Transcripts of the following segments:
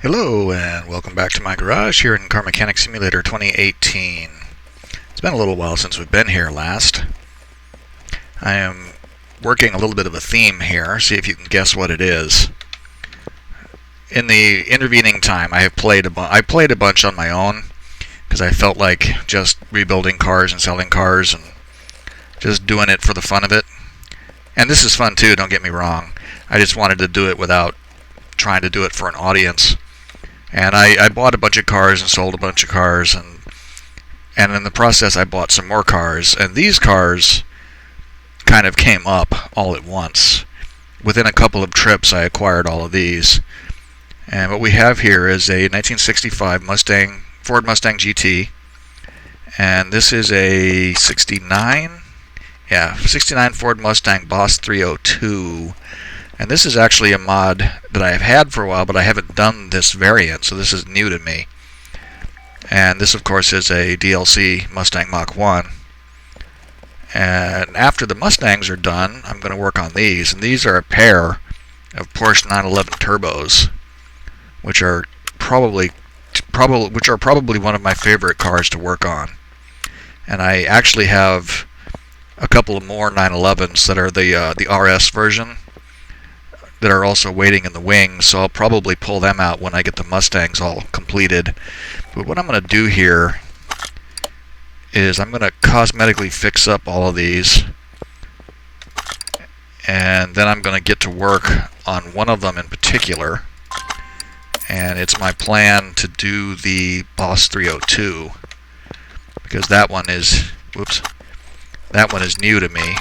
Hello and welcome back to my garage here in Car Mechanic Simulator 2018. It's been a little while since we've been here last. I am working a little bit of a theme here, see if you can guess what it is. In the intervening time I played a bunch on my own because I felt like just rebuilding cars and selling cars and just doing it for the fun of it. And this is fun too, don't get me wrong. I just wanted to do it without trying to do it for an audience. And I bought a bunch of cars and sold a bunch of cars, and in the process I bought some more cars, and these cars kind of came up all at once. Within a couple of trips I acquired all of these. And what we have here is a 1965 Ford Mustang Gt, and this is a 69 Ford Mustang Boss 302. And this is actually a mod that I've had for a while, but I haven't done this variant, so this is new to me. And this, of course, is a DLC Mustang Mach 1. And after the Mustangs are done, I'm going to work on these. And these are a pair of Porsche 911 turbos, which are probably one of my favorite cars to work on. And I actually have a couple of more 911s that are the RS version, that are also waiting in the wings, so I'll probably pull them out when I get the Mustangs all completed. But what I'm going to do here is I'm going to cosmetically fix up all of these, and then I'm going to get to work on one of them in particular, and it's my plan to do the Boss 302 because that one is new to me.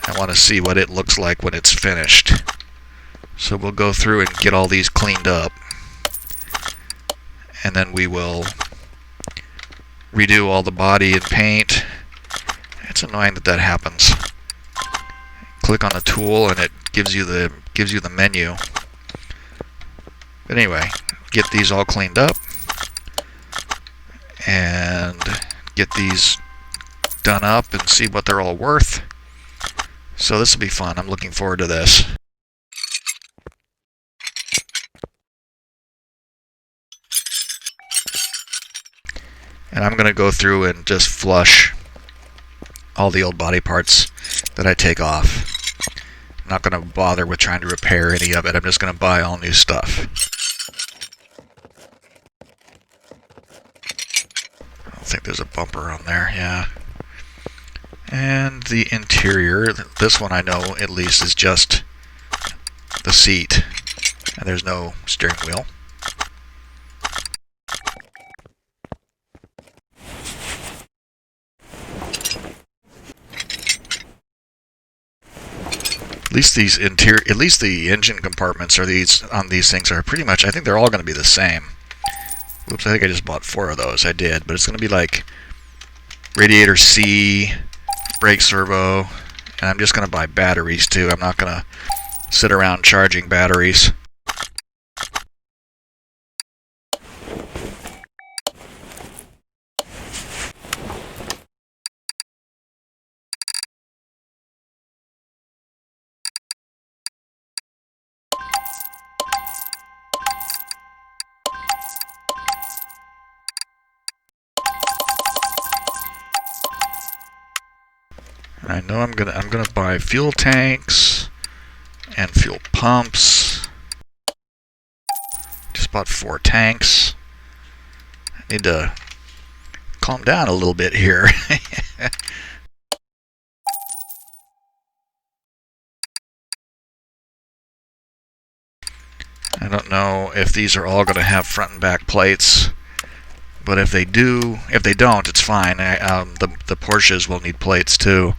I want to see what it looks like when it's finished. So we'll go through and get all these cleaned up, and then we will redo all the body and paint. It's annoying that happens. Click on the tool and it gives you the menu. But anyway, get these all cleaned up and get these done up and see what they're all worth. So this will be fun. I'm looking forward to this. And I'm going to go through and just flush all the old body parts that I take off. I'm not going to bother with trying to repair any of it. I'm just going to buy all new stuff. I don't think there's a bumper on there. Yeah. And the interior, this one I know at least is just the seat, and there's no steering wheel. At least the engine compartments on these things are pretty much, I think they're all going to be the same. Whoops, I think I just bought 4 of those. I did, but it's going to be like radiator C, brake servo, and I'm just going to buy batteries too. I'm not going to sit around charging batteries. I know I'm gonna buy fuel tanks and fuel pumps. Just bought 4 tanks. I need to calm down a little bit here. I don't know if these are all going to have front and back plates, but if they don't, it's fine. The Porsches will need plates too.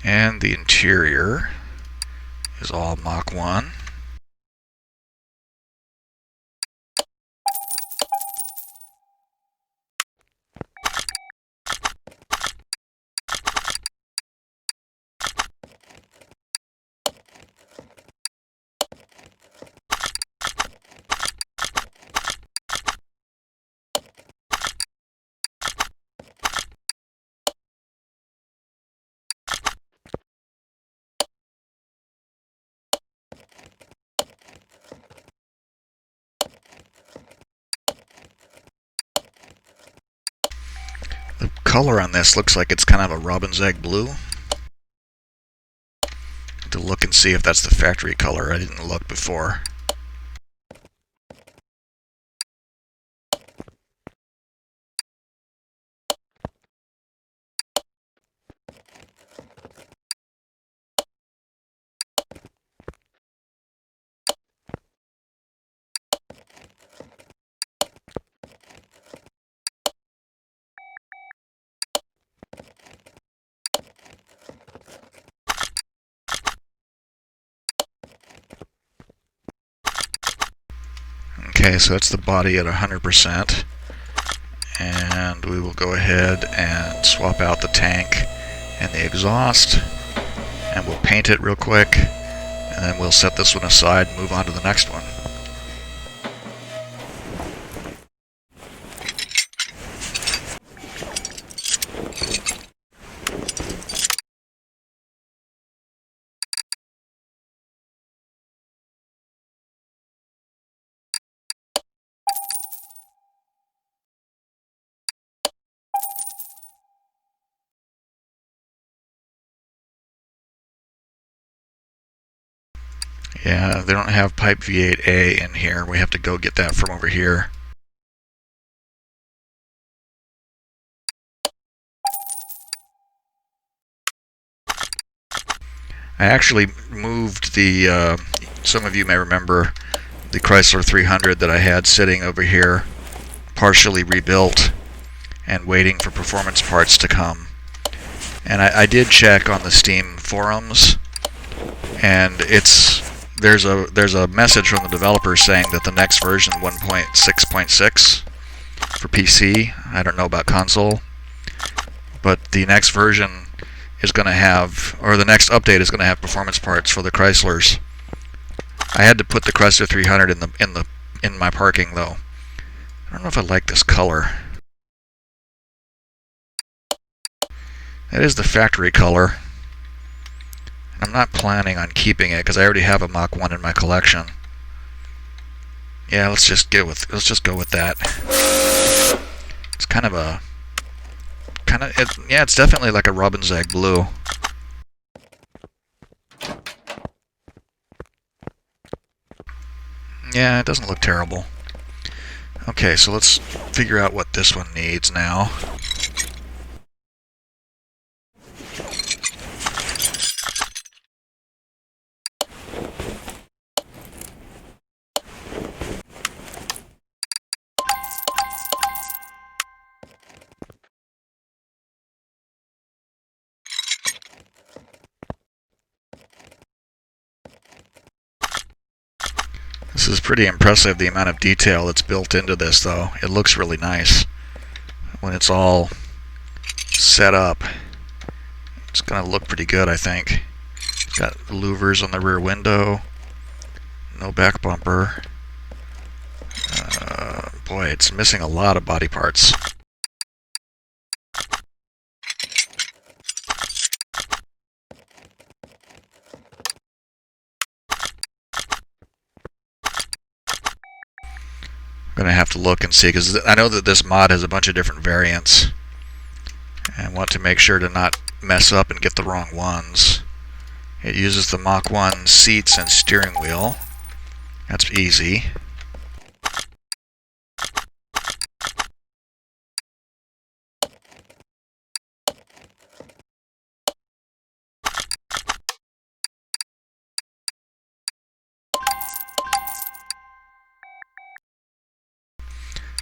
And the interior is all Mach 1. color on this looks like it's kind of a robin's egg blue. To look and see if that's the factory color. I didn't look before. Okay, so that's the body at 100%, and we will go ahead and swap out the tank and the exhaust, and we'll paint it real quick, and then we'll set this one aside and move on to the next one. Yeah, they don't have pipe V8A in here. We have to go get that from over here. I actually moved the, some of you may remember, the Chrysler 300 that I had sitting over here, partially rebuilt and waiting for performance parts to come. And I did check on the Steam forums, and there's a message from the developer saying that the next version, 1.6.6 for PC, I don't know about console, but the next version is going to have, or the next update is going to have performance parts for the Chryslers. I had to put the Chrysler 300 in my parking though. I don't know if I like this color. That is the factory color. I'm not planning on keeping it because I already have a Mach 1 in my collection. Yeah, let's just go with that. It's kind of a yeah, it's definitely like a robin's egg blue. Yeah, it doesn't look terrible. Okay, so let's figure out what this one needs now. This is pretty impressive, the amount of detail that's built into this, though. It looks really nice when it's all set up. It's going to look pretty good, I think. It's got louvers on the rear window, no back bumper. Boy, it's missing a lot of body parts. I'm going to have to look and see, because I know that this mod has a bunch of different variants. And I want to make sure to not mess up and get the wrong ones. It uses the Mach 1 seats and steering wheel. That's easy.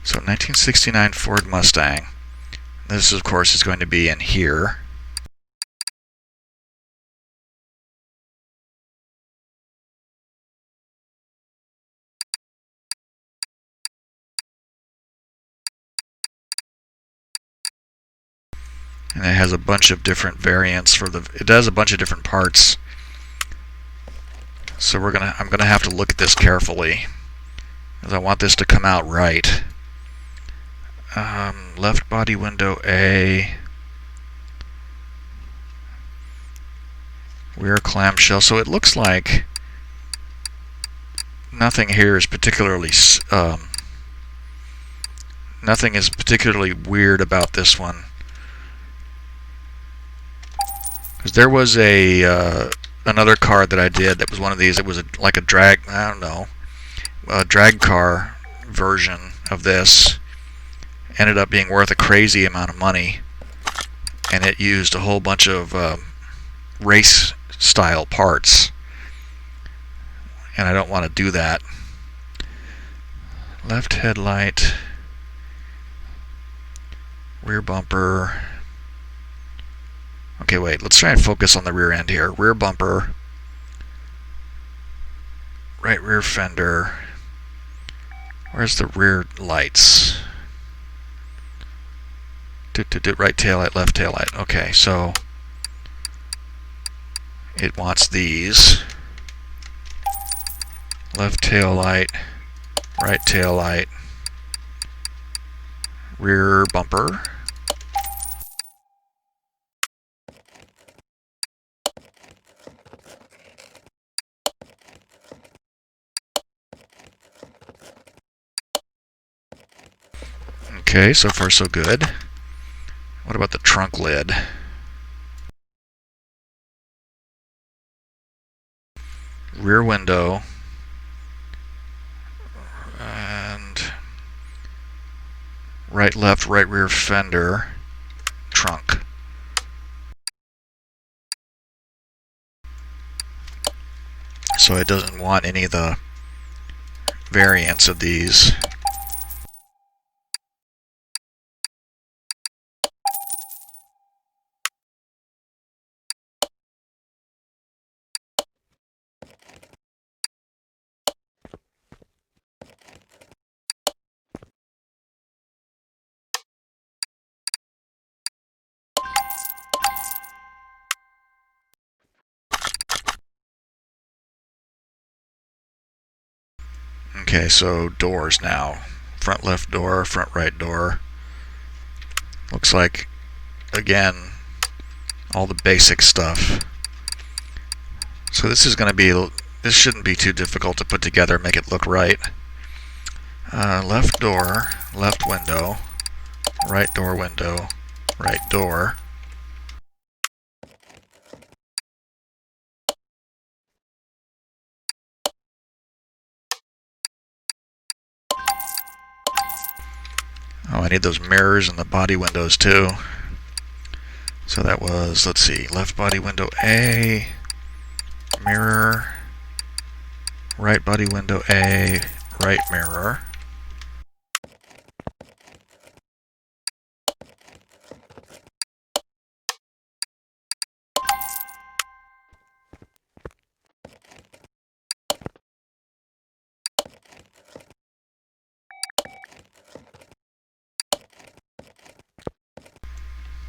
So 1969 Ford Mustang. This, of course, is going to be in here. And it has a bunch of different variants for it does a bunch of different parts. So I'm gonna have to look at this carefully, because I want this to come out right. Left body window A, rear clamshell. So it looks like nothing here is particularly nothing is particularly weird about this one. Because there was a another car that I did that was one of these. It was like a drag, I don't know, a drag car version of this. Ended up being worth a crazy amount of money, and it used a whole bunch of race style parts, and I don't want to do that. Left headlight, rear bumper. Okay, wait, let's try and focus on the rear end here. Rear bumper, right rear fender. Where's the rear lights? Right tail light, left tail light. Okay, so it wants these. Left tail light, right tail light, rear bumper. Okay, so far so good. What about the trunk lid? Rear window. And right left, right rear fender. Trunk. So it doesn't want any of the variants of these. Okay, so doors now. Front left door, front right door. Looks like, again, all the basic stuff. So this is going to be, this shouldn't be too difficult to put together, make it look right. Left door, left window, right door window, right door. Oh, I need those mirrors in the body windows too. So that was, let's see, left body window A, mirror, right body window A, right mirror.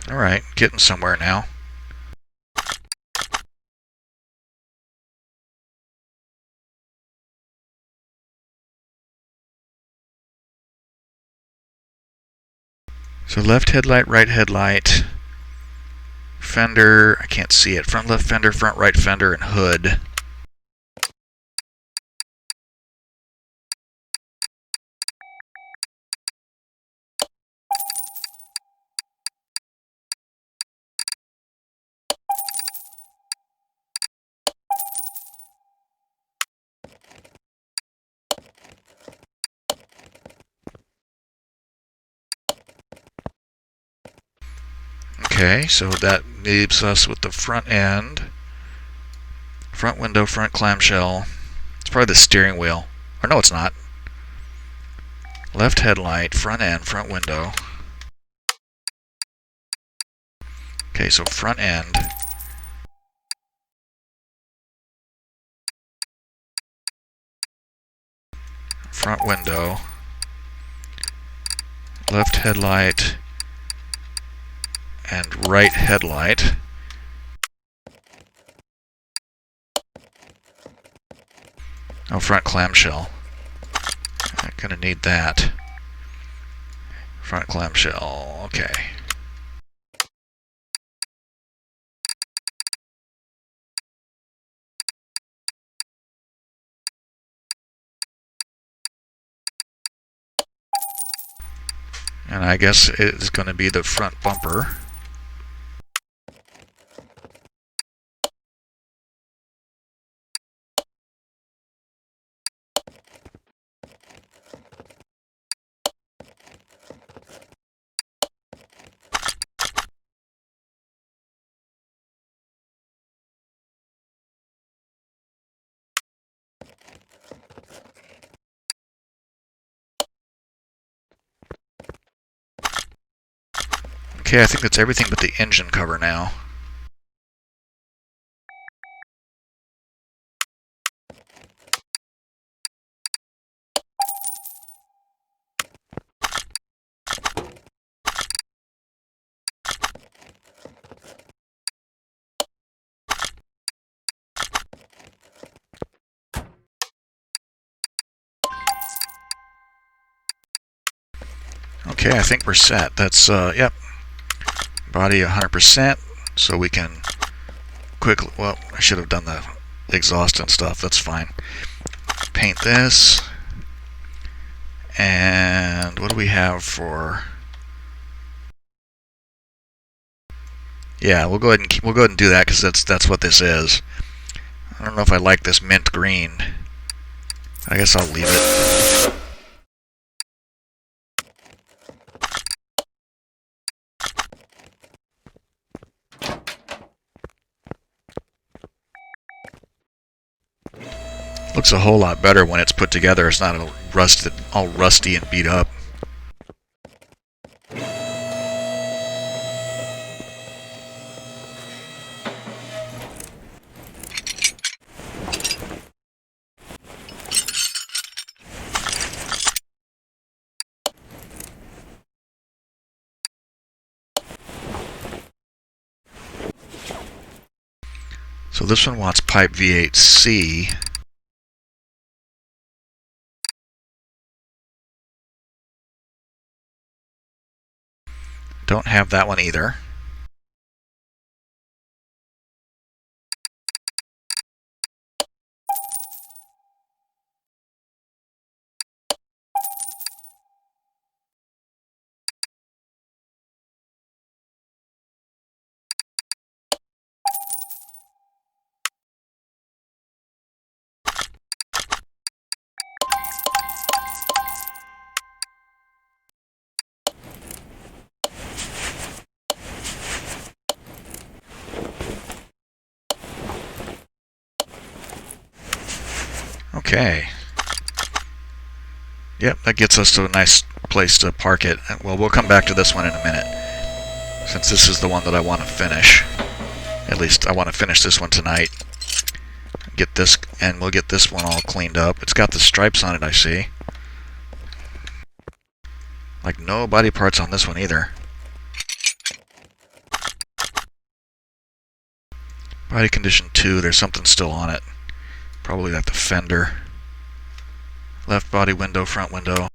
Alright, getting somewhere now. So left headlight, right headlight, fender, I can't see it, front left fender, front right fender, and hood. Okay, so that leaves us with the front end, front window, front clamshell. It's probably the steering wheel. Or no, it's not. Left headlight, front end, front window. Okay, so front end. Front window. Left headlight. And right headlight. Oh, front clamshell. I'm gonna need that. Front clamshell, okay. And I guess it's going to be the front bumper. Okay, I think that's everything but the engine cover now. Okay, I think we're set. That's, yep, body 100%, so we can quickly, well, I should have done the exhaust and stuff, that's fine. Paint this, and what do we have for, yeah, we'll go ahead and do that, because that's what this is. I don't know if I like this mint green. I guess I'll leave it. Looks a whole lot better when it's put together. It's not all rusty and beat up. So this one wants pipe V8C. Don't have that one either. Okay. Yep, that gets us to a nice place to park it. Well, we'll come back to this one in a minute, since this is the one that I want to finish. At least I want to finish this one tonight. Get this, and we'll get this one all cleaned up. It's got the stripes on it, I see. Like no body parts on this one either. Body condition 2, there's something still on it. Probably like the fender. Left body window, front window.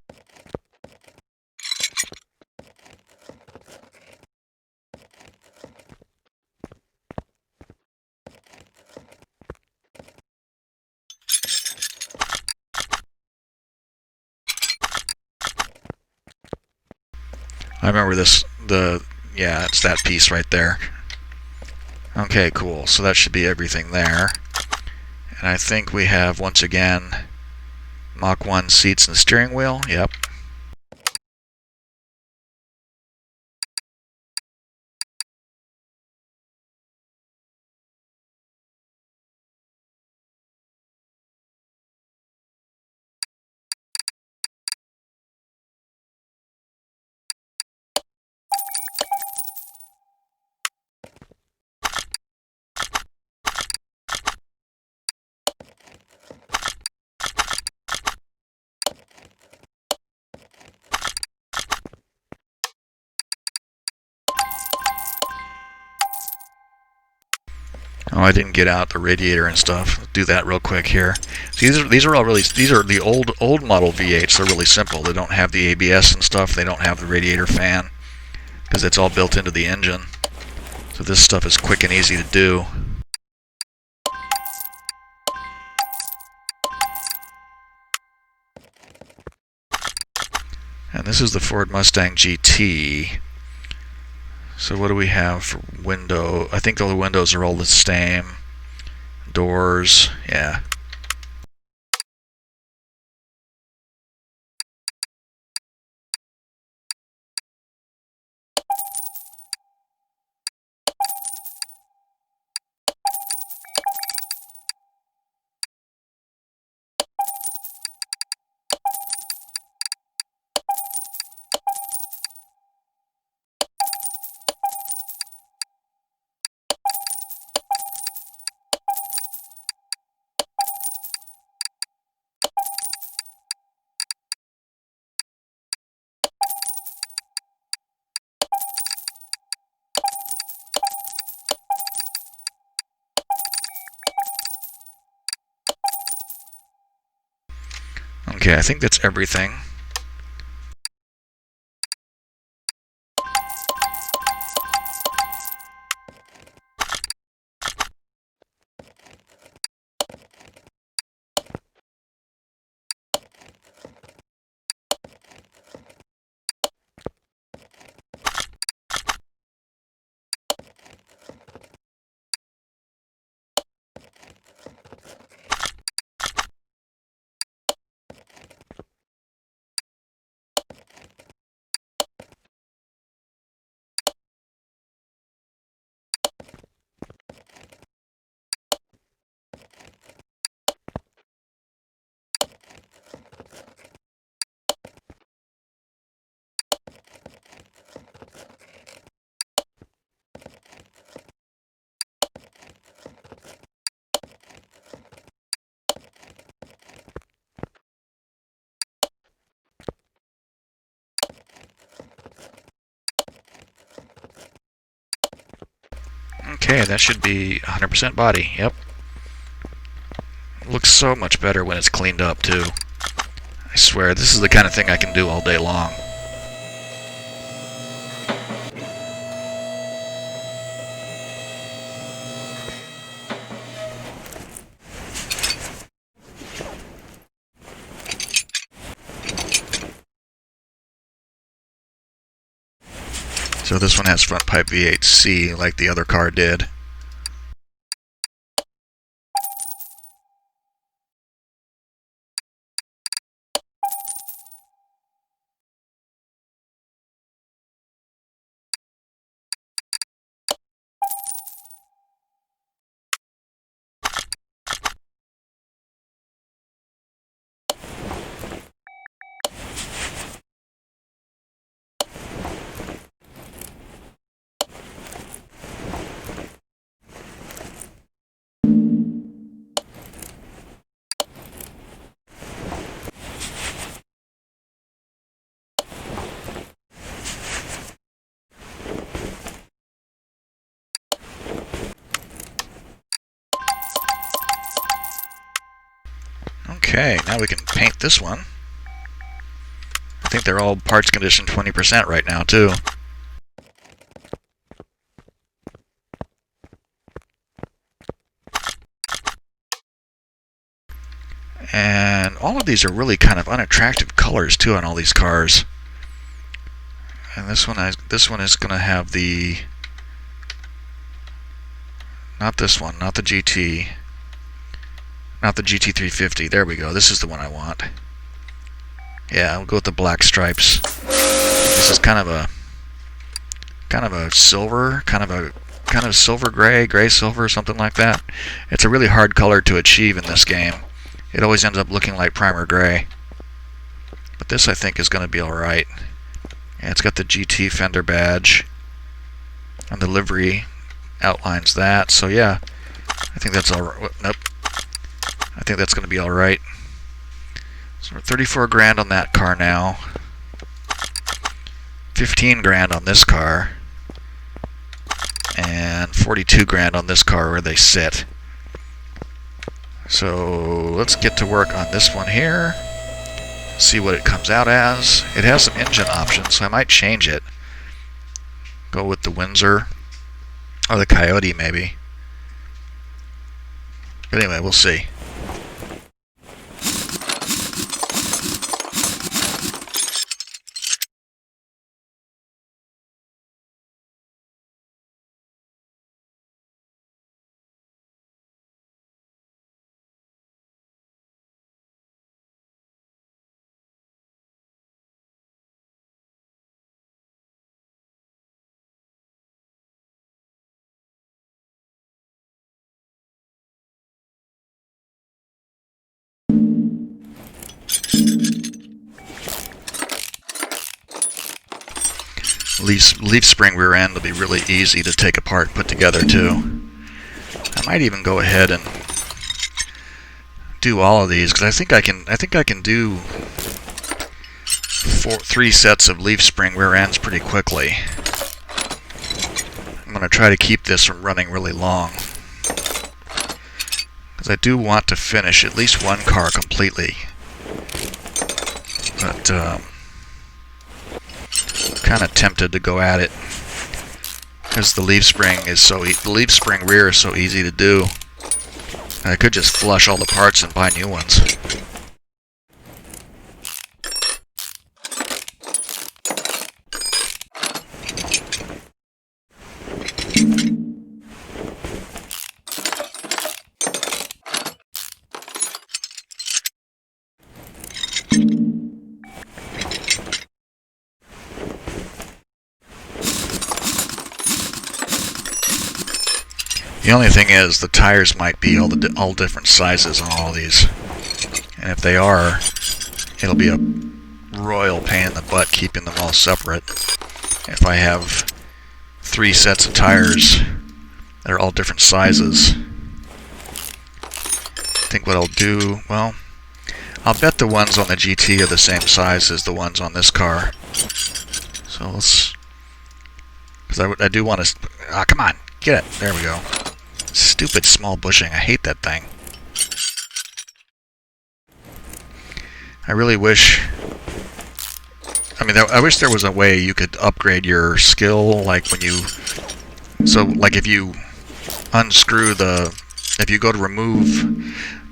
I remember this, yeah, it's that piece right there. Okay, cool. So that should be everything there. And I think we have, once again, Mach 1 seats and steering wheel. Yep. Oh, I didn't get out the radiator and stuff. Let's do that real quick here. See, these are the old model V8s. They're really simple. They don't have the ABS and stuff. They don't have the radiator fan because it's all built into the engine. So this stuff is quick and easy to do. And this is the Ford Mustang Gt. So what do we have for window? I think all the windows are all the same. Doors, yeah. Okay, I think that's everything. Okay, that should be 100% body. Yep. Looks so much better when it's cleaned up, too. I swear, this is the kind of thing I can do all day long. So this one has front pipe V8C like the other car did. Okay, now we can paint this one. I think they're all parts condition 20% right now, too. And all of these are really kind of unattractive colors, too, on all these cars. And this one is going to have the... Not this one, not the GT. Not the GT350. There we go. This is the one I want. Yeah, I'll go with the black stripes. This is kind of a silver, kind of silver gray silver, something like that. It's a really hard color to achieve in this game. It always ends up looking like primer gray. But this I think is going to be all right. Yeah, it's got the GT fender badge, and the livery outlines that. So yeah, I think that's all right. Nope. I think that's going to be all right. So we're 34 grand on that car now. 15 grand on this car. And 42 grand on this car where they sit. So let's get to work on this one here. See what it comes out as. It has some engine options, so I might change it. Go with the Windsor. Or the Coyote, maybe. But anyway, we'll see. Leaf spring rear end will be really easy to take apart and put together too. I might even go ahead and do all of these because I think I can do 3 sets of leaf spring rear ends pretty quickly. I'm going to try to keep this from running really long because I do want to finish at least one car completely. but kind of tempted to go at it because the leaf spring rear is so easy to do. I could just flush all the parts and buy new ones. The only thing is, the tires might be all different sizes on all these, and if they are, it'll be a royal pain in the butt keeping them all separate. If I have 3 sets of tires that are all different sizes, I think what I'll do, well, I'll bet the ones on the GT are the same size as the ones on this car. So let's, because I do want to, come on, get it, there we go. Stupid small bushing. I hate that thing. I really wish... I wish there was a way you could upgrade your skill, like when you... So, like if you unscrew the... If you go to remove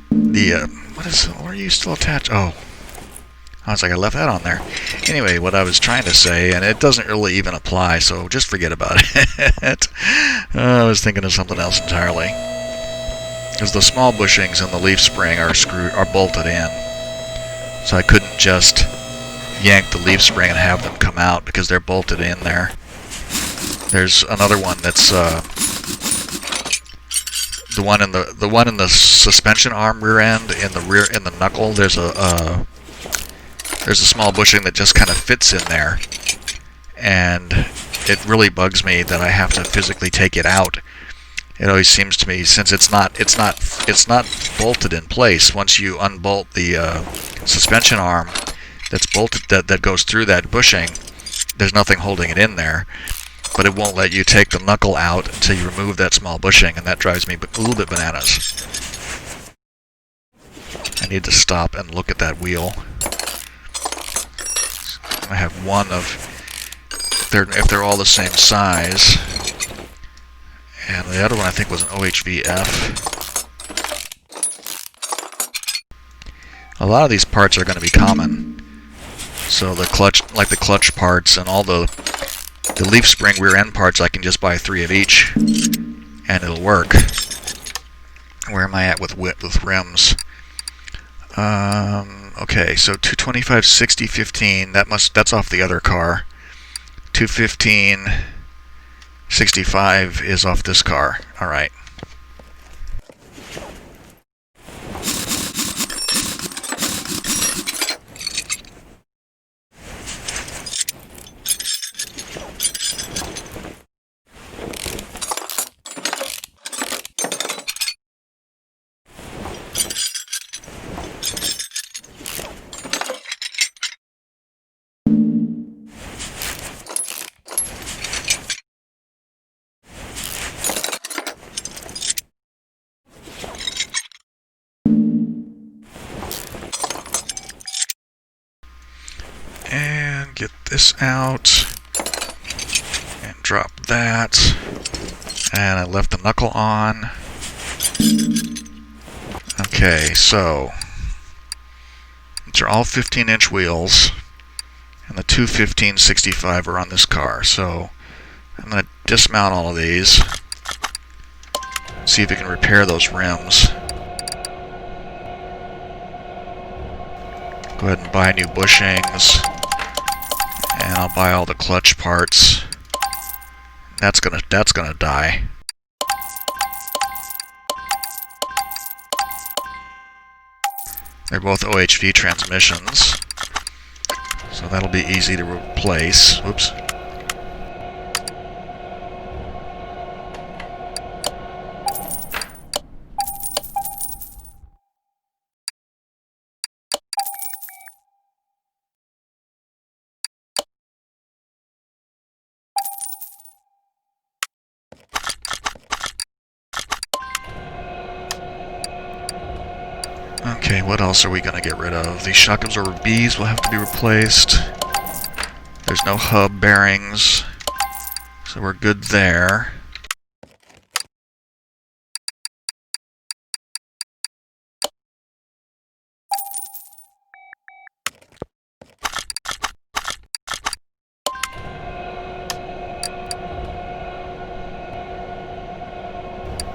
the... What are you still attached? Oh. I was like, I left that on there. Anyway, what I was trying to say, and it doesn't really even apply, so just forget about it. I was thinking of something else entirely. Because the small bushings and the leaf spring are bolted in. So I couldn't just yank the leaf spring and have them come out because they're bolted in there. There's another one that's the one in the suspension arm rear end in the knuckle. There's a small bushing that just kind of fits in there, and it really bugs me that I have to physically take it out. It always seems to me, since it's not bolted in place. Once you unbolt the suspension arm that's bolted that goes through that bushing, there's nothing holding it in there. But it won't let you take the knuckle out until you remove that small bushing, and that drives me a little bit bananas. I need to stop and look at that wheel. I have one of, if they're all the same size, and the other one I think was an OHVF. A lot of these parts are going to be common, so the clutch, like the clutch parts and all the leaf spring rear end parts, I can just buy 3 of each, and it'll work. Where am I at with rims? Okay, so 225 60 15. That's off the other car. 215 65 is off this car. All right. And get this out and drop that, and I left the knuckle on. Okay, so these are all 15-inch wheels, and the two 15/65 are on this car. So I'm going to dismount all of these, see if we can repair those rims. Go ahead and buy new bushings, and I'll buy all the clutch parts. That's gonna die. They're both OHV transmissions, so that'll be easy to replace. Whoops. Okay, what else are we going to get rid of? These shock absorber Bs will have to be replaced. There's no hub bearings, so we're good there.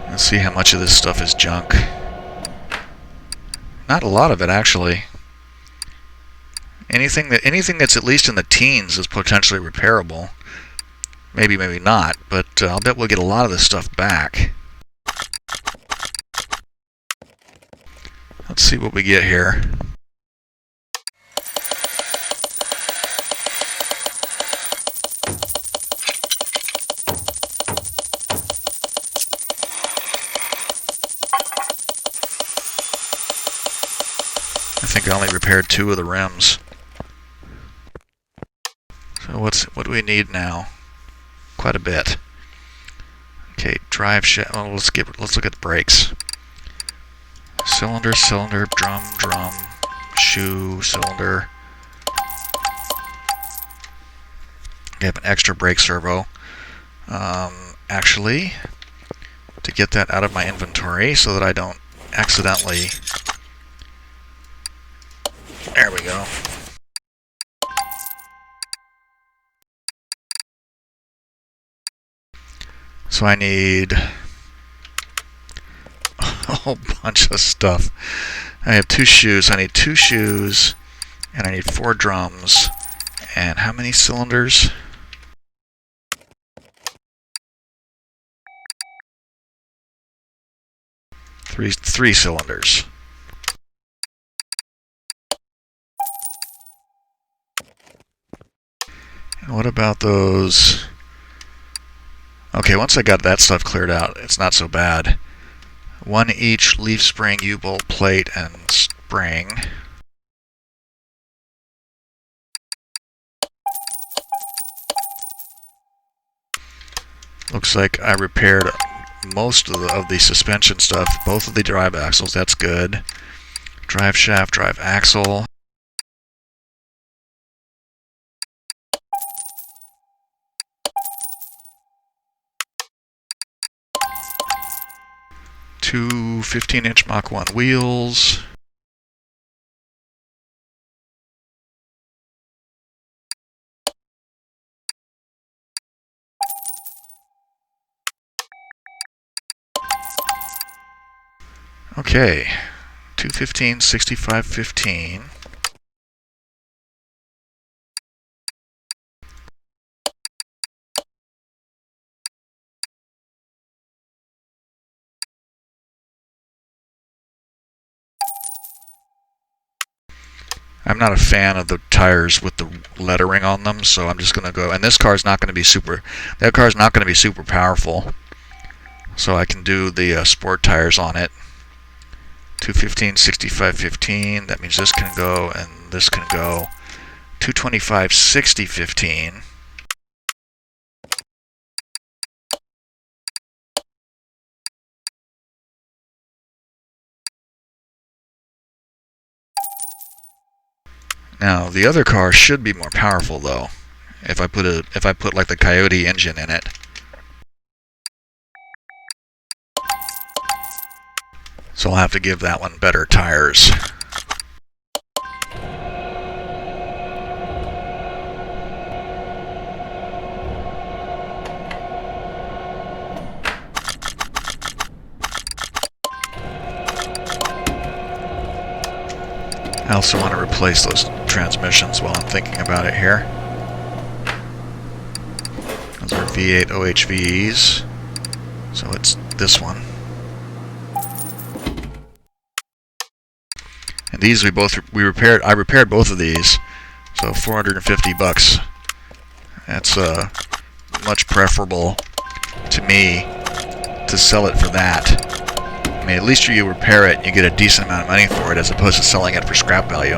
Let's see how much of this stuff is junk. Not a lot of it, actually. Anything that's at least in the teens is potentially repairable. Maybe, maybe not, but I'll bet we'll get a lot of this stuff back. Let's see what we get here. I think I only repaired 2 of the rims. So what do we need now? Quite a bit. Okay, drive shaft. Oh, let's look at the brakes. Cylinder, cylinder, drum, drum, shoe, cylinder. We have an extra brake servo. Actually, to get that out of my inventory so that I don't accidentally. There we go. So I need a whole bunch of stuff. I have 2 shoes. I need 2 shoes, and I need 4 drums. And how many cylinders? 3 cylinders. And what about those? Okay, once I got that stuff cleared out, it's not so bad. 1 each leaf spring, U-bolt plate, and spring. Looks like I repaired most of the suspension stuff. Both of the drive axles, that's good. Drive shaft, drive axle. Two 15-inch Mach 1 wheels. Okay, 215, 65, 15. I'm not a fan of the tires with the lettering on them, so I'm just going to go. And this car is not going to be super. That car is not going to be super powerful, so I can do the sport tires on it. 215, 65, 15. That means this can go and this can go. 225, 60, 15. Now the other car should be more powerful though, if I put like the Coyote engine in it. So I'll have to give that one better tires. I also want to replace those transmissions while I'm thinking about it here. Those are V8 OHVs, so it's this one. And these I repaired both of these, so 450 bucks. That's much preferable to me to sell it for that. I mean, at least you repair it and you get a decent amount of money for it as opposed to selling it for scrap value.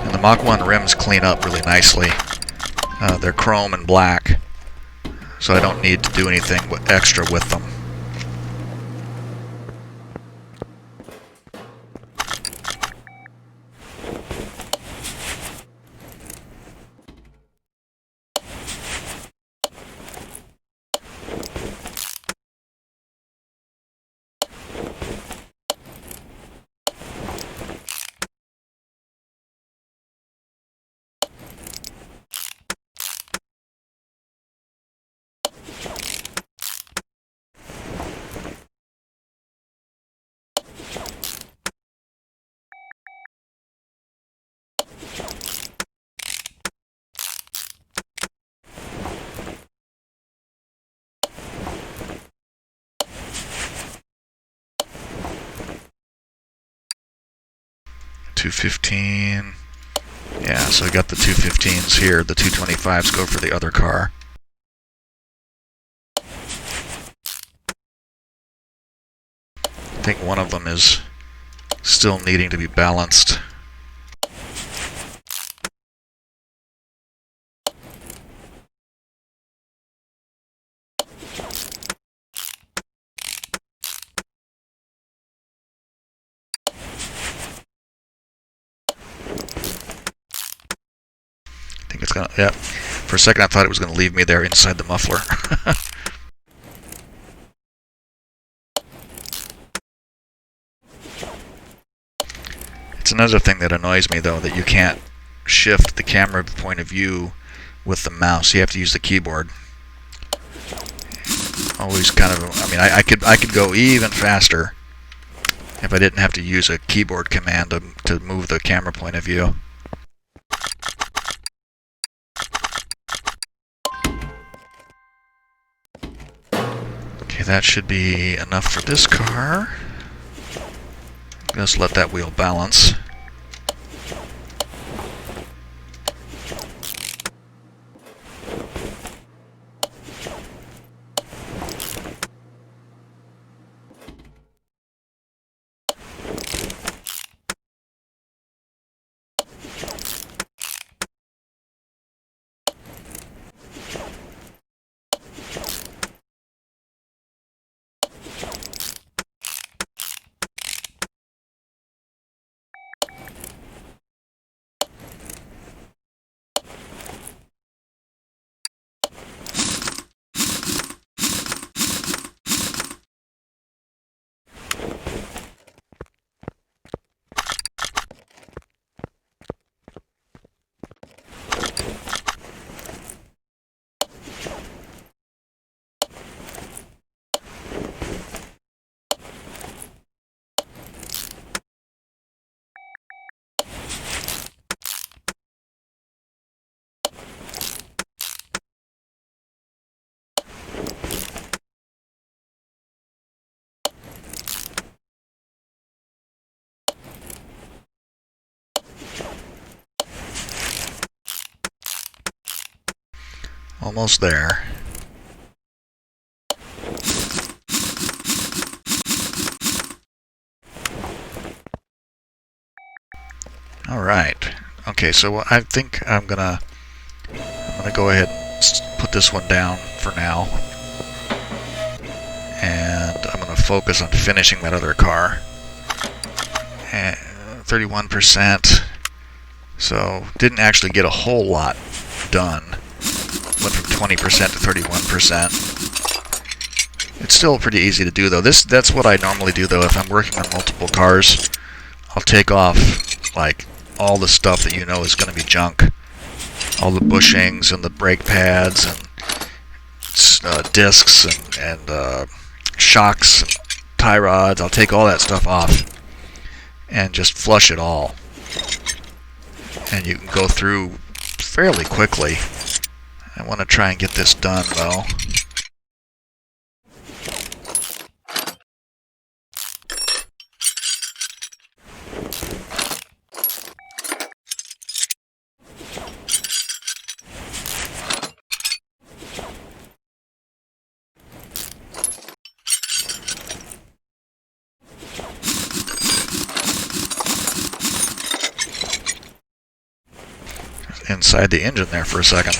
And the Mach 1 rims clean up really nicely. They're chrome and black. so I don't need to do anything extra with them. $215. Yeah, so I got the 215s here. The 225s go for the other car. I think one of them is still needing to be balanced. I think it's gonna, yeah. For a second I thought it was gonna leave me there inside the muffler. It's another thing that annoys me though, that you can't shift the camera point of view with the mouse. You have to use the keyboard. Always kind of, I mean, I could go even faster if I didn't have to use a keyboard command to move the camera point of view. Okay, that should be enough for this car. Just let that wheel balance. Almost there. All right. Okay, so I think I'm gonna go ahead and put this one down for now, and I'm gonna focus on finishing that other car. 31%. So didn't actually get a whole lot done. Went from 20% to 31%. It's still pretty easy to do though. That's what I normally do though. If I'm working on multiple cars, I'll take off like all the stuff that you know is going to be junk. All the bushings and the brake pads and discs and shocks and tie rods. I'll take all that stuff off and just flush it all. And you can go through fairly quickly. I want to try and get this done though. Inside the engine there for a second.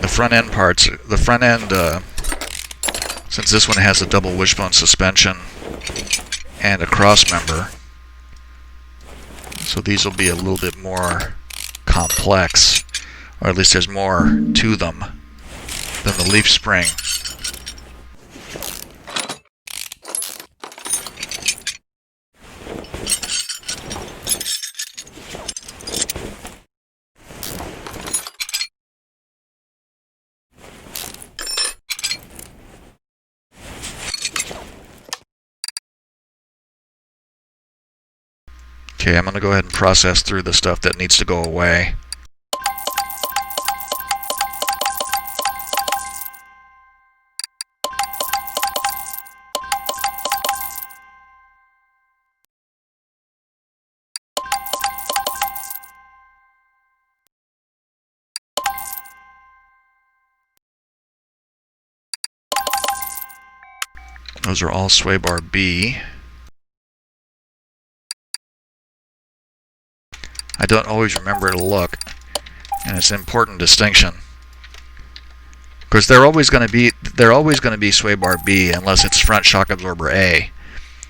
the front end parts, since this one has a double wishbone suspension and a cross member, so these will be a little bit more complex, or at least there's more to them than the leaf spring. Okay, I'm going to go ahead and process through the stuff that needs to go away. Those are all sway bar B. I don't always remember to look, and it's an important distinction. Because they're always going to be sway bar B unless it's front shock absorber A,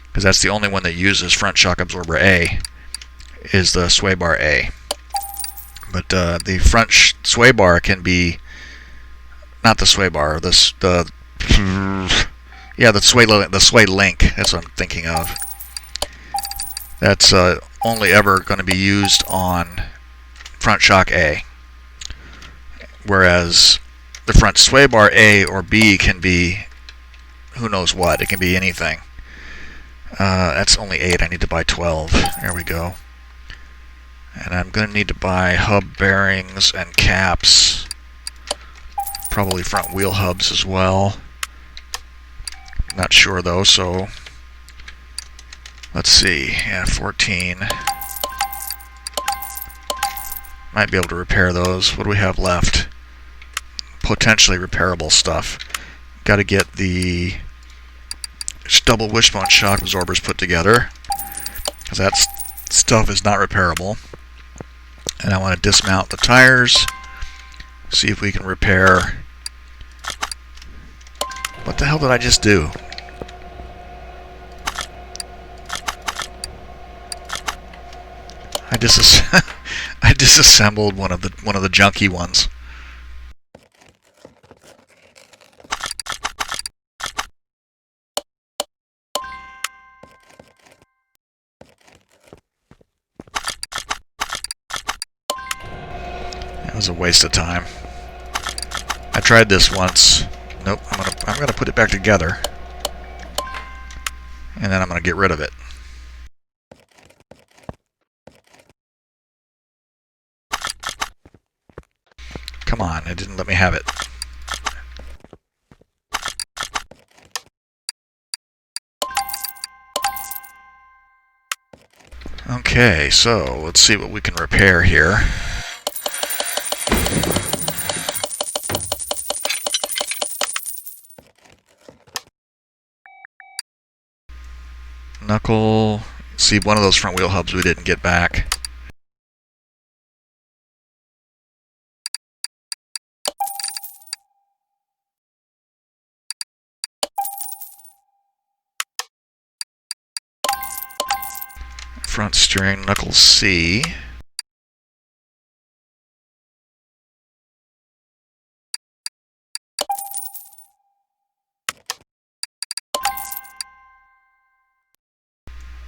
because that's the only one that uses front shock absorber A is the sway bar A. But the front sway bar can be not the sway bar, the sway link. That's what I'm thinking of. That's only ever going to be used on front shock A, whereas the front sway bar A or B can be who knows what. It can be anything. That's only 8. I need to buy 12. There we go. And I'm going to need to buy hub bearings and caps, probably front wheel hubs as well. Not sure though, so let's see. Yeah, 14. Might be able to repair those. What do we have left? Potentially repairable stuff. Got to get the double wishbone shock absorbers put together, because that stuff is not repairable. And I want to dismount the tires, see if we can repair. What the hell did I just do? I disassembled one of the junky ones. It was a waste of time. I tried this once. Nope, I'm gonna put it back together, and then I'm gonna get rid of it. Come on, it didn't let me have it. Okay, so let's see what we can repair here. Knuckle. See, one of those front wheel hubs we didn't get back. Front steering, knuckle C.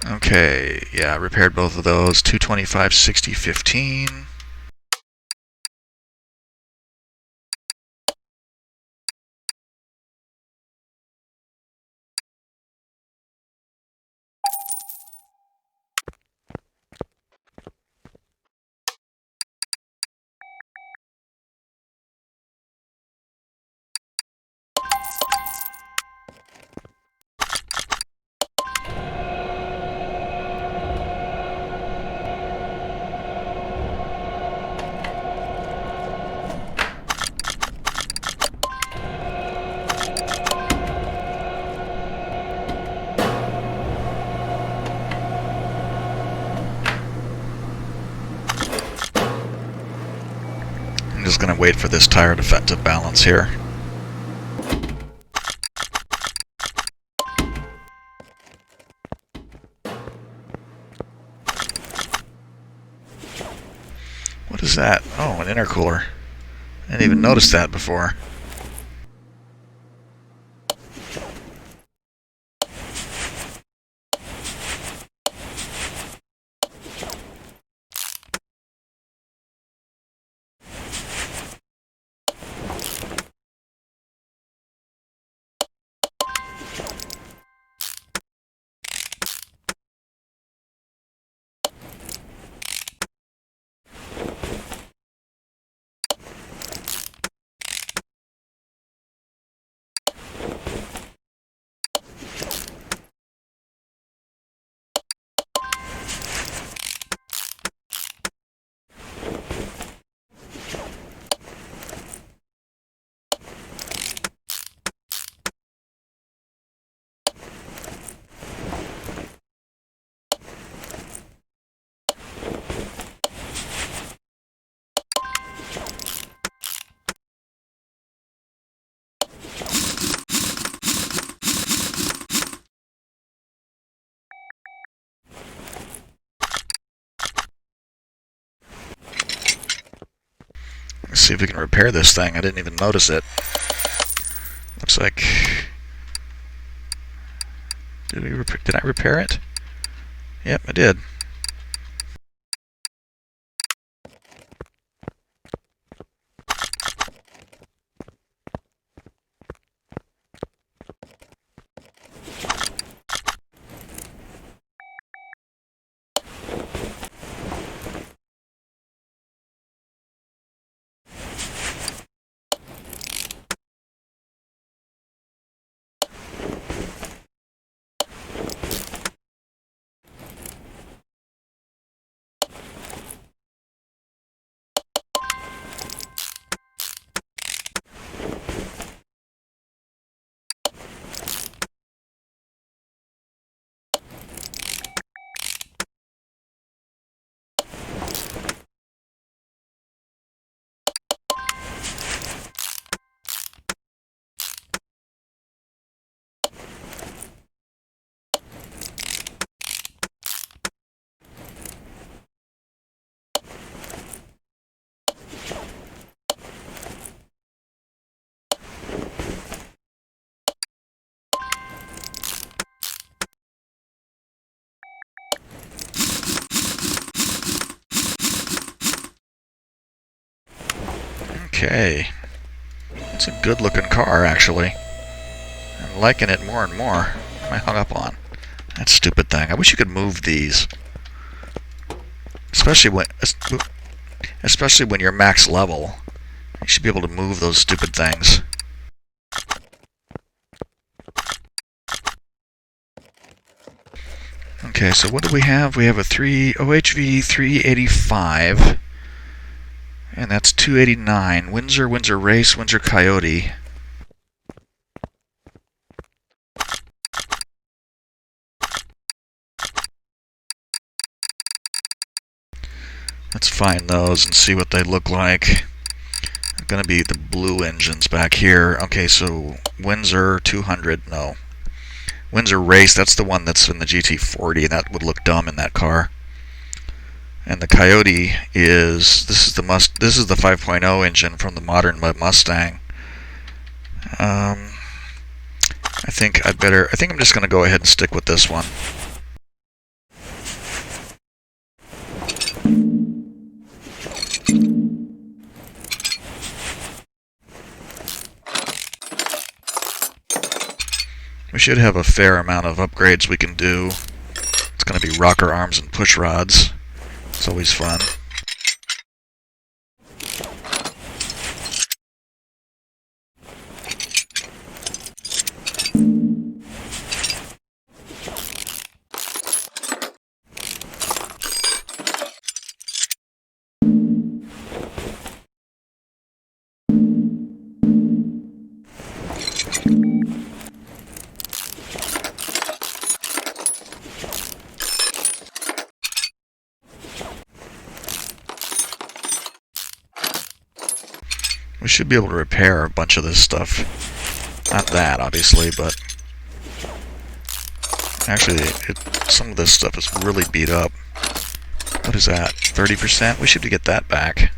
Okay, yeah, repaired both of those. 225, 60, 15. I'm just going to wait for this tire to balance here. What is that? Oh, an intercooler. I didn't even notice that before. Let's see if we can repair this thing. I didn't even notice it. Looks like... Did I repair it? Yep, I did. Okay. It's a good looking car, actually. I'm liking it more and more. What am I hung up on? That stupid thing. I wish you could move these. Especially when you're max level. You should be able to move those stupid things. Okay, so what do we have? We have a OHV 385. And that's 289. Windsor, Windsor Race, Windsor Coyote. Let's find those and see what they look like. They're going to be the blue engines back here. Okay, so Windsor 200, no. Windsor Race, that's the one that's in the GT40. That would look dumb in that car. And the Coyote is this is the 5.0 engine from the modern Mustang. I think I'm just going to go ahead and stick with this one. We should have a fair amount of upgrades we can do. It's going to be rocker arms and push rods. It's always fun. We should be able to repair a bunch of this stuff. Not that, obviously, but actually, some of this stuff is really beat up. What is that? 30%? We should get that back.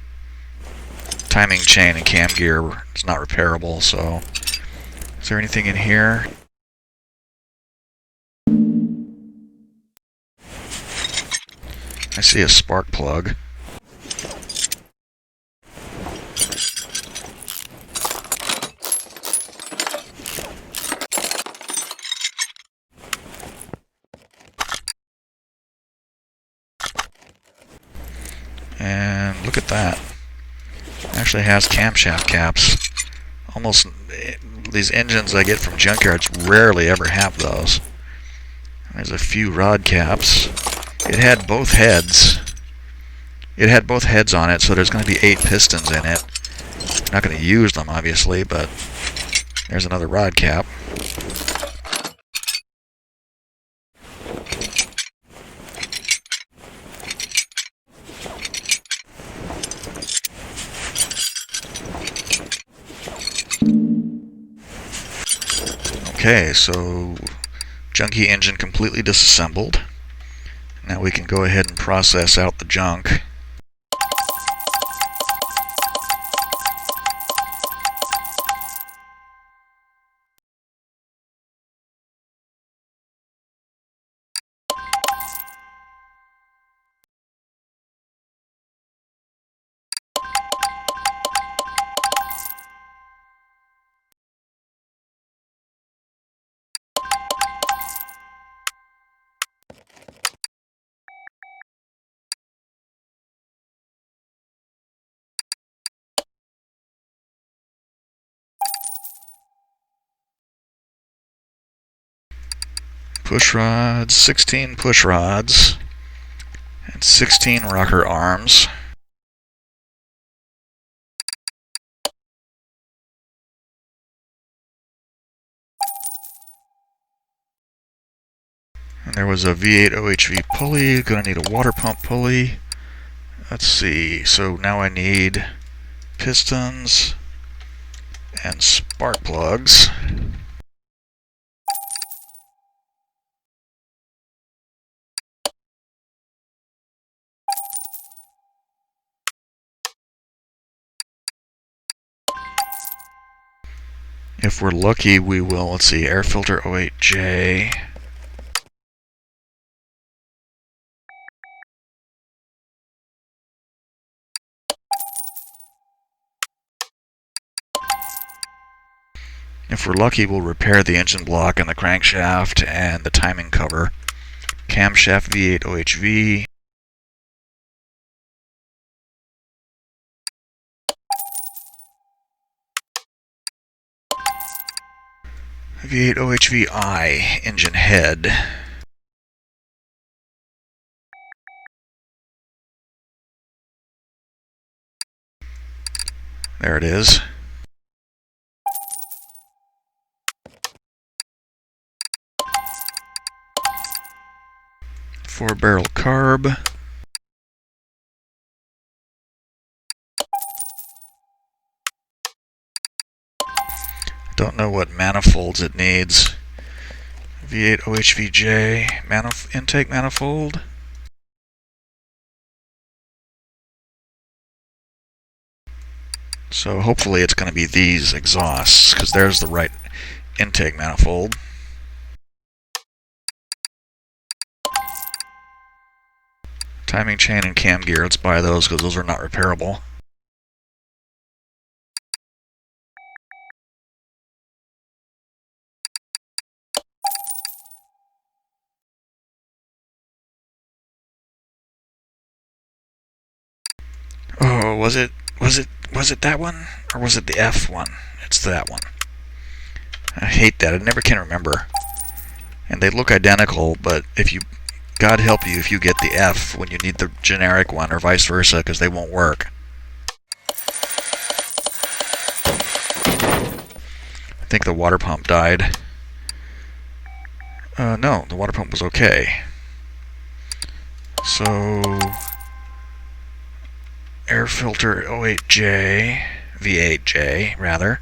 Timing chain and cam gear is not repairable, so... Is there anything in here? I see a spark plug. And look at that. It actually has camshaft caps. Almost, these engines I get from Junkyards rarely ever have those. There's a few rod caps. It had both heads. It had both heads on it, so there's going to be 8 pistons in it. I'm not going to use them, obviously, but there's another rod cap. Okay, so junky engine completely disassembled. Now we can go ahead and process out the junk. Push rods, 16 push rods, and 16 rocker arms. And there was a V8 OHV pulley, gonna need a water pump pulley. Let's see, so now I need pistons and spark plugs. If we're lucky, we will, let's see, air filter 08J. If we're lucky, we'll repair the engine block and the crankshaft and the timing cover. Camshaft V8 OHV. V8 OHV-I engine head. There it is. Four-barrel carb. Don't know what manifolds it needs. V8 OHVJ intake manifold. So hopefully it's going to be these exhausts, because there's the right intake manifold. Timing chain and cam gear, let's buy those because those are not repairable. Oh, was it that one? Or was it the F one? It's that one. I hate that. I never can remember. And they look identical, but if you, God help you if you get the F when you need the generic one, or vice versa, because they won't work. I think the water pump died. No, the water pump was okay. So, air filter 08J, V8J, rather.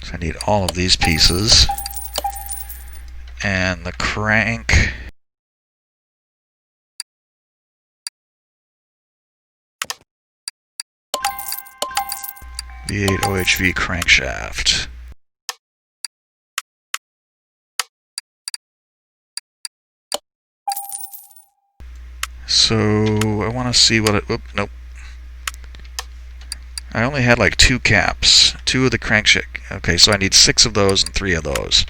So I need all of these pieces. And the crank. V8 OHV crankshaft. So I want to see what it. Oop, nope. I only had like 2 caps. 2 of the crankshaft. Okay, so I need 6 of those and 3 of those.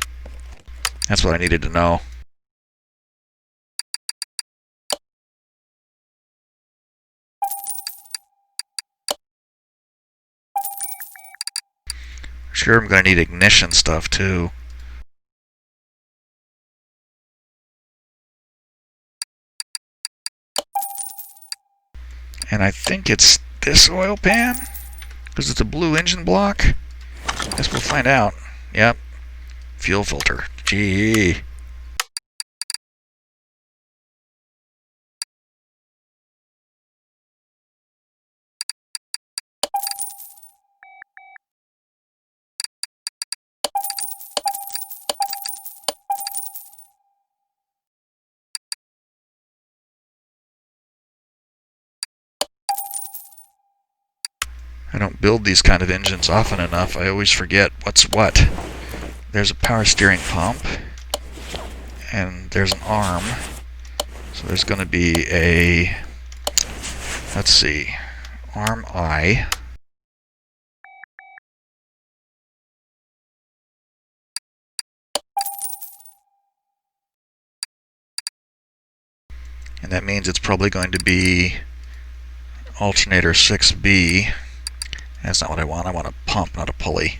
That's what I needed to know. Sure, I'm going to need ignition stuff too. And I think it's this oil pan, because it's a blue engine block. Guess we'll find out. Yep. Fuel filter. Gee. I don't build these kind of engines often enough. I always forget what's what. There's a power steering pump, and there's an arm. So there's going to be a, let's see, arm I. And that means it's probably going to be alternator 6B. That's not what I want. I want a pump, not a pulley.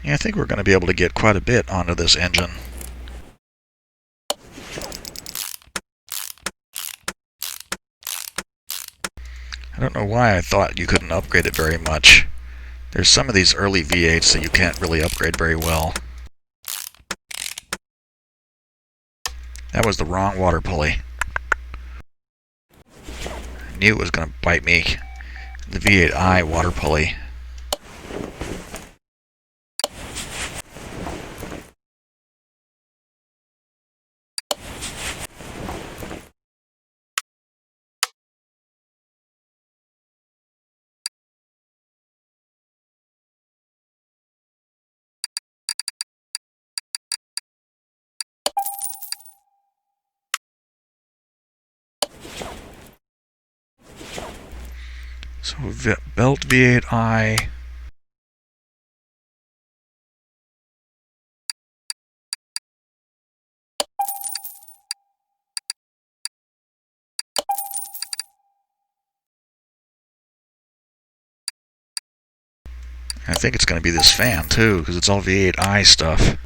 Yeah, I think we're going to be able to get quite a bit onto this engine. I don't know why I thought you couldn't upgrade it very much. There's some of these early V8s that you can't really upgrade very well. That was the wrong water pulley. I knew it was going to bite me. The V8i water pulley. So belt V8i. I think it's going to be this fan too, because it's all V8i stuff.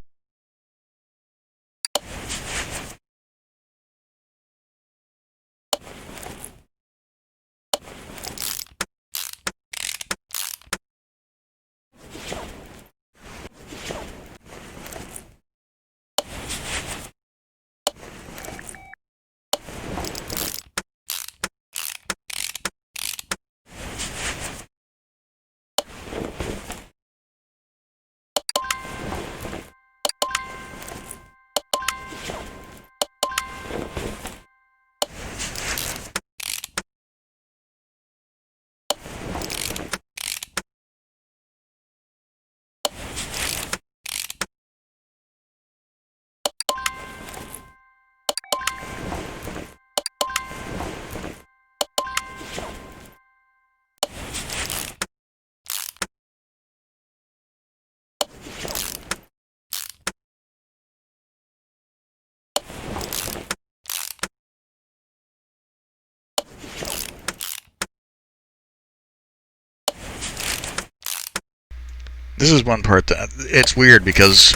This is one part that it's weird because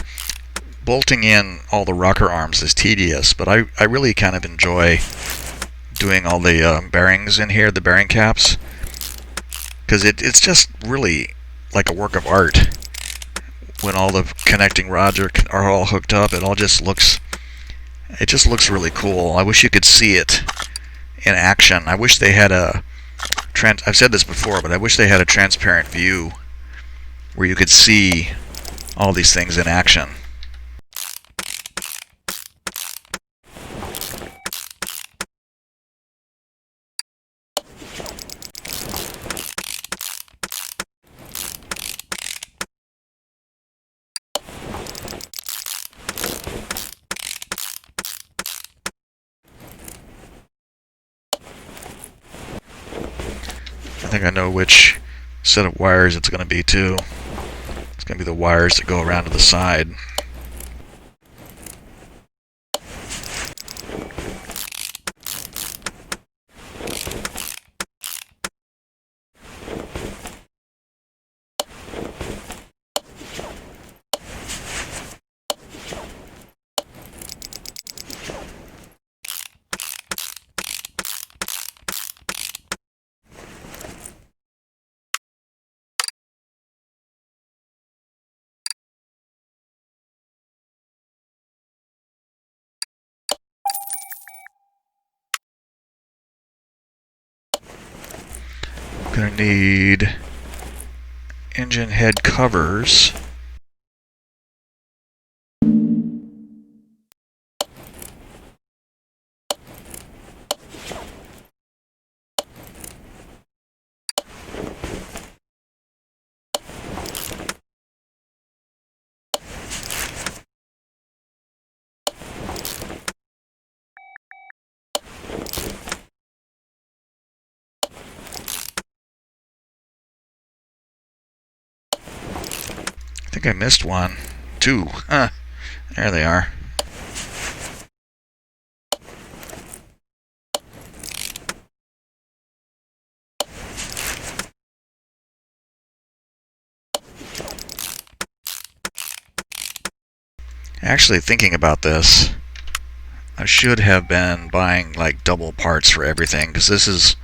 bolting in all the rocker arms is tedious, but I really kind of enjoy doing all the bearings in here, the bearing caps, because it's just really like a work of art. When all the connecting rods are all hooked up, it just looks really cool. I wish you could see it in action. I wish they had I've said this before, but I wish they had a transparent view where you could see all these things in action. I think I know which set of wires it's going to be too. It's going to be the wires that go around to the side. Gonna need engine head covers. I think I missed one. Two. There they are. Actually, thinking about this, I should have been buying like double parts for everything, because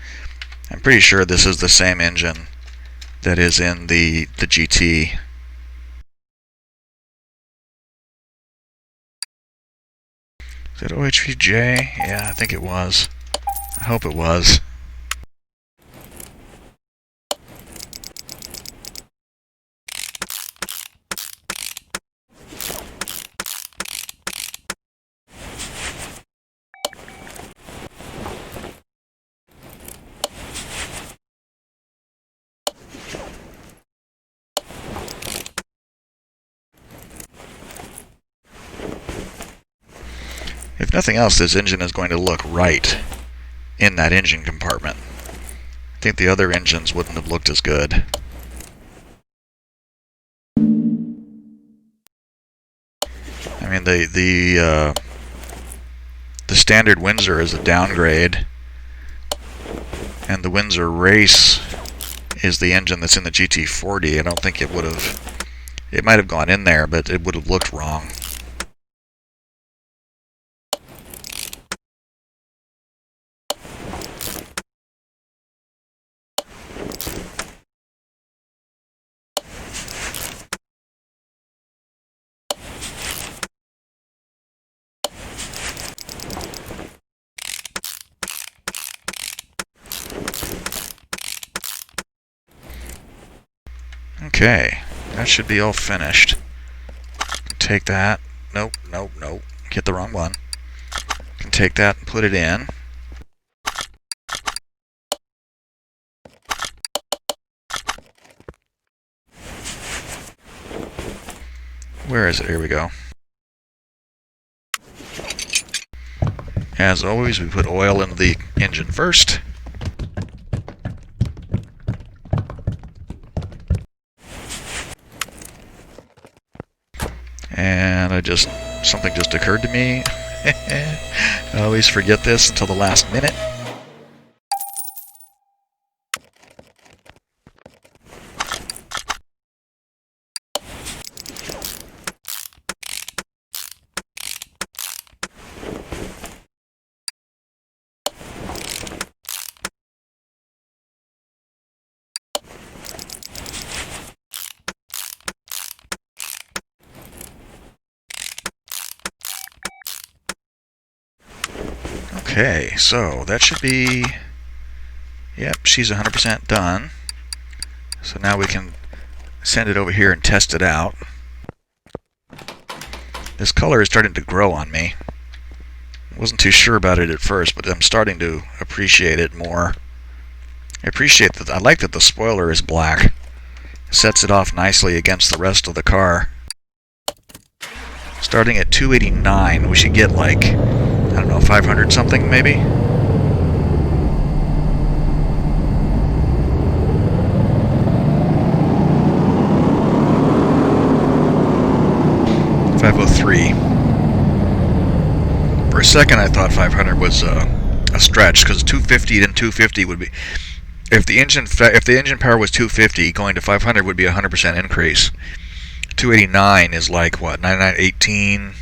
I'm pretty sure this is the same engine that is in the GT. Is it OHVJ? Yeah, I think it was. I hope it was. If nothing else, this engine is going to look right in that engine compartment. I think the other engines wouldn't have looked as good. I mean, the standard Windsor is a downgrade, and the Windsor Race is the engine that's in the GT40. I don't think it would have. It might have gone in there, but it would have looked wrong. Okay, that should be all finished. Take that. Nope. Hit the wrong one. Can take that and put it in. Where is it? Here we go. As always, we put oil into the engine first. And something just occurred to me. I always forget this until the last minute. Okay, so that should be, yep, she's 100% done. So now we can send it over here and test it out. This color is starting to grow on me. Wasn't too sure about it at first, but I'm starting to appreciate it more. I appreciate that. I like that the spoiler is black. Sets it off nicely against the rest of the car. Starting at 289, we should get like, I don't know, 500 something maybe? $503. For a second I thought 500 was a stretch, because 250 and 250 would be, if the engine power was 250, going to 500 would be a 100% increase. 289 is like what, 9918,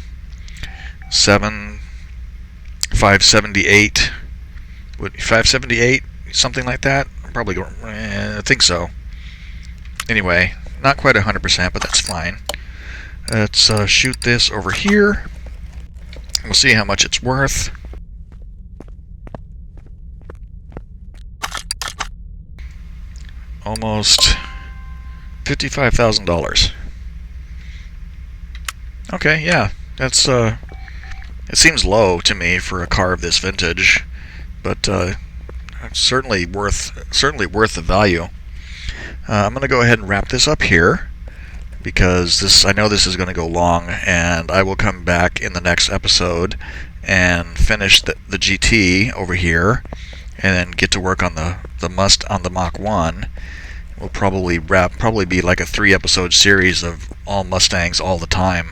7, 578, would 578, something like that. Probably, I think so. Anyway, not quite 100%, but that's fine. Let's shoot this over here. We'll see how much it's worth. Almost $55,000. Okay, yeah, that's it seems low to me for a car of this vintage, but certainly worth the value. I'm going to go ahead and wrap this up here, because I know this is going to go long, and I will come back in the next episode and finish the GT over here, and then get to work on the Mach 1. We'll probably be like a 3-episode series of all Mustangs all the time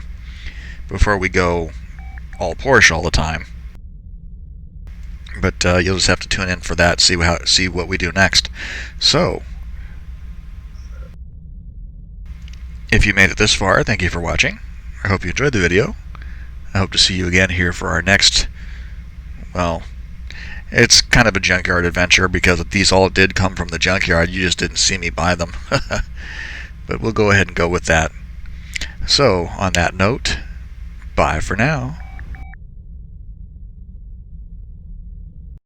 before we go all Porsche all the time. But you'll just have to tune in for that, see what we do next. So, if you made it this far, thank you for watching. I hope you enjoyed the video. I hope to see you again here for our next, well, it's kind of a junkyard adventure, because these all did come from the junkyard. You just didn't see me buy them. But we'll go ahead and go with that. So, on that note, bye for now.